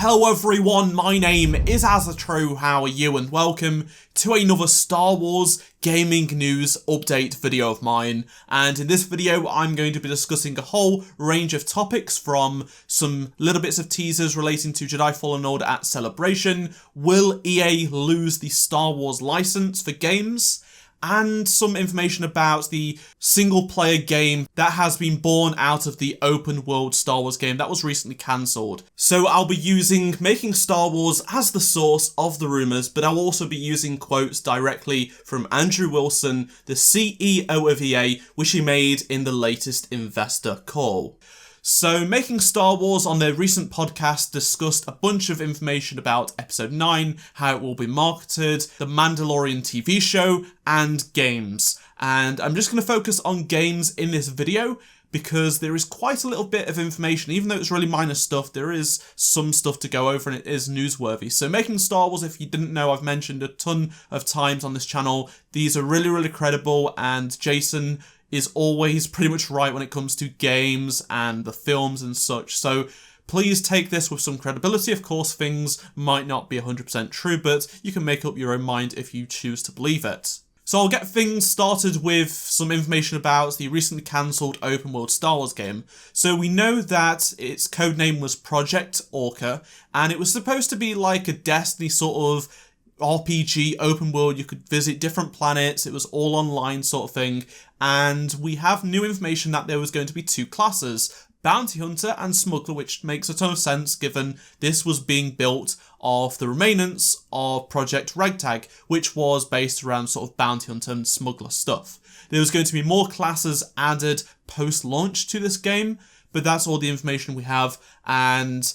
Hello everyone, my name is AZZATRU, how are you, and welcome to another Star Wars gaming news update video of mine. And in this video I'm going to be discussing a whole range of topics, from some little bits of teasers relating to Jedi Fallen Order at Celebration, will EA lose the Star Wars license for games, and some information about the single-player game that has been born out of the open-world Star Wars game that was recently cancelled. So I'll be using Making Star Wars as the source of the rumours, but I'll also be using quotes directly from Andrew Wilson, the CEO of EA, which he made in the latest investor call. So Making Star Wars on their recent podcast discussed a bunch of information about Episode 9, how it will be marketed, the Mandalorian TV show, and games. And I'm just going to focus on games in this video because there is quite a little bit of information. Even though it's really minor stuff, there is some stuff to go over and it is newsworthy. So Making Star Wars, if you didn't know, I've mentioned a ton of times on this channel. These are really credible, and Jason is always pretty much right when it comes to games and the films and such. So please take this with some credibility. Of course, things might not be 100% true, but you can make up your own mind if you choose to believe it. So I'll get things started with some information about the recently cancelled open world Star Wars game. So we know that its codename was Project Orca, and it was supposed to be like a Destiny sort of RPG open world. You could visit different planets, it was all online sort of thing, and we have new information that there was going to be two classes, Bounty Hunter and Smuggler, which makes a ton of sense given this was being built off the remainants of Project Ragtag, which was based around sort of Bounty Hunter and Smuggler stuff. There was going to be more classes added post-launch to this game, but that's all the information we have, and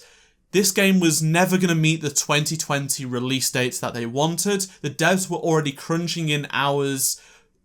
this game was never going to meet the 2020 release dates that they wanted. The devs were already crunching in hours,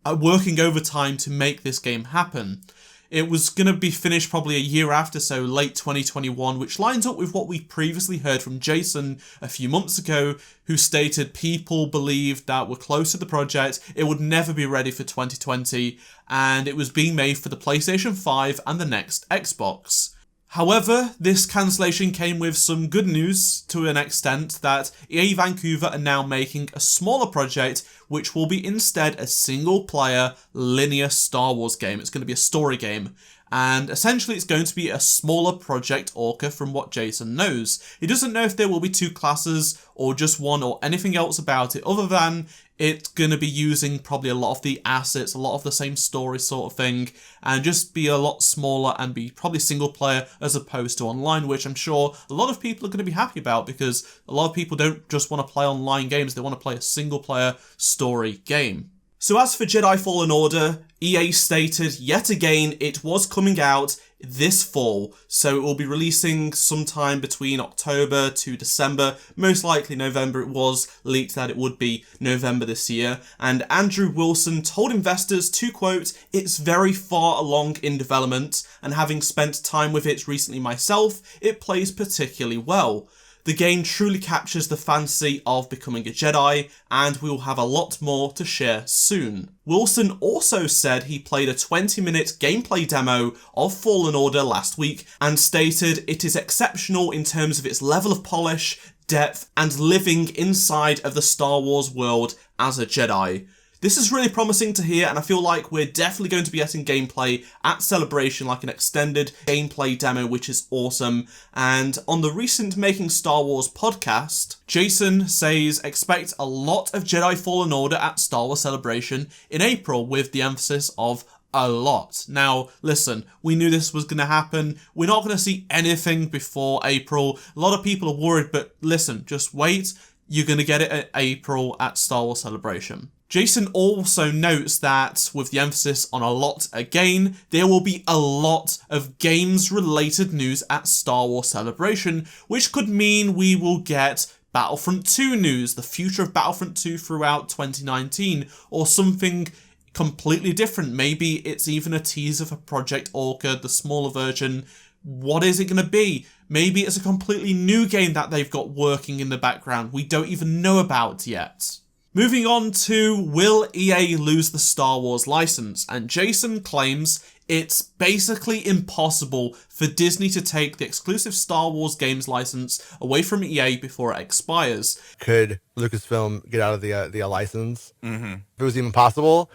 working overtime to make this game happen. It was going to be finished probably a year after, so late 2021, which lines up with what we previously heard from Jason a few months ago, who stated people believed that we're close to the project, it would never be ready for 2020, and it was being made for the PlayStation 5 and the next Xbox. However, this cancellation came with some good news to an extent, that EA Vancouver are now making a smaller project which will be instead a single-player linear Star Wars game. It's going to be a story game, and essentially it's going to be a smaller Project Orca from what Jason knows. He doesn't know if there will be two classes or just one or anything else about it other than it's going to be using probably a lot of the assets, a lot of the same story sort of thing, and just be a lot smaller and be probably single player as opposed to online, which I'm sure a lot of people are going to be happy about because a lot of people don't just want to play online games, they want to play a single player story game. So as for Jedi Fallen Order, EA stated yet again it was coming out this fall, so it will be releasing sometime between October to December, most likely November. It was leaked that it would be November this year, and Andrew Wilson told investors to quote, "It's very far along in development, and having spent time with it recently myself, it plays particularly well. The game truly captures the fantasy of becoming a Jedi, and we will have a lot more to share soon." Wilson also said he played a 20-minute gameplay demo of Fallen Order last week and stated it is exceptional in terms of its level of polish, depth, and living inside of the Star Wars world as a Jedi. This is really promising to hear, and I feel like we're definitely going to be getting gameplay at Celebration, like an extended gameplay demo, which is awesome. And on the recent Making Star Wars podcast, Jason says expect a lot of Jedi Fallen Order at Star Wars Celebration in April, with the emphasis of a lot. Now, listen, we knew this was going to happen. We're not going to see anything before April. A lot of people are worried, but listen, just wait. You're going to get it at April at Star Wars Celebration. Jason also notes that, with the emphasis on a lot again, there will be a lot of games-related news at Star Wars Celebration, which could mean we will get Battlefront 2 news, the future of Battlefront 2 throughout 2019, or something completely different. Maybe it's even a teaser for Project Orca, the smaller version. What is it going to be? Maybe it's a completely new game that they've got working in the background we don't even know about yet. Moving on to, will EA lose the Star Wars license? And Jason claims it's basically impossible for Disney to take the exclusive Star Wars games license away from EA before it expires. Could Lucasfilm get out of the license if it was even possible?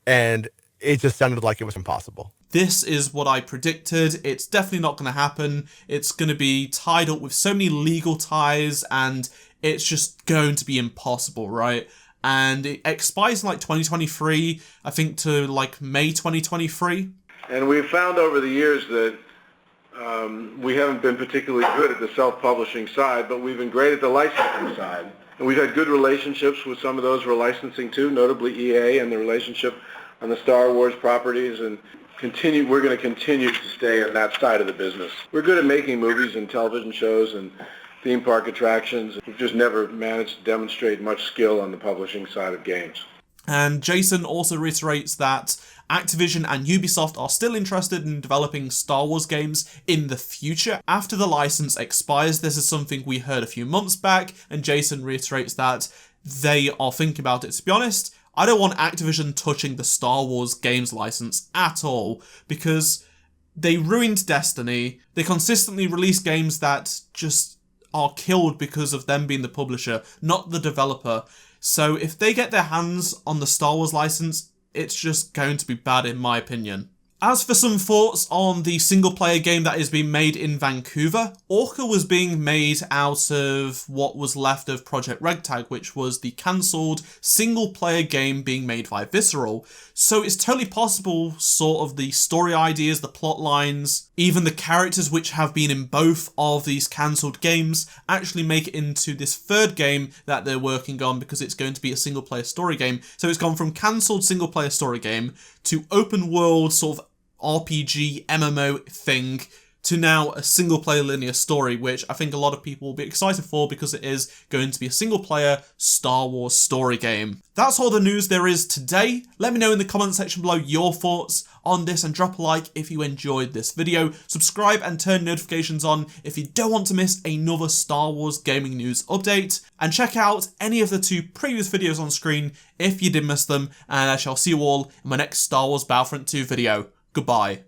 And it just sounded like it was impossible. This is what I predicted. It's definitely not going to happen. It's going to be tied up with so many legal ties, and it's just going to be impossible, right? And it expires in like 2023, I think, to like May 2023. And we've found over the years that we haven't been particularly good at the self-publishing side, but we've been great at the licensing side. And we've had good relationships with some of those we're licensing to, notably EA and the relationship on the Star Wars properties, and we're going to continue to stay on that side of the business. We're good at making movies and television shows and theme park attractions. We've just never managed to demonstrate much skill on the publishing side of games. And Jason also reiterates that Activision and Ubisoft are still interested in developing Star Wars games in the future after the license expires. This is something we heard a few months back, and Jason reiterates that they are thinking about it. To be honest, I don't want Activision touching the Star Wars games license at all, because they ruined Destiny. They consistently release games that just are killed because of them being the publisher, not the developer. So if they get their hands on the Star Wars license, it's just going to be bad in my opinion. As for some thoughts on the single-player game that is being made in Vancouver, Orca was being made out of what was left of Project Ragtag, which was the cancelled single-player game being made by Visceral. So it's totally possible sort of the story ideas, the plot lines, even the characters which have been in both of these cancelled games actually make it into this third game that they're working on, because it's going to be a single-player story game. So it's gone from cancelled single-player story game to open-world sort of RPG, MMO thing, to now a single-player linear story, which I think a lot of people will be excited for because it is going to be a single-player Star Wars story game. That's all the news there is today. Let me know in the comment section below your thoughts on this, and drop a like if you enjoyed this video. Subscribe and turn notifications on if you don't want to miss another Star Wars gaming news update. And check out any of the 2 previous videos on screen if you did miss them, and I shall see you all in my next Star Wars Battlefront 2 video. Goodbye.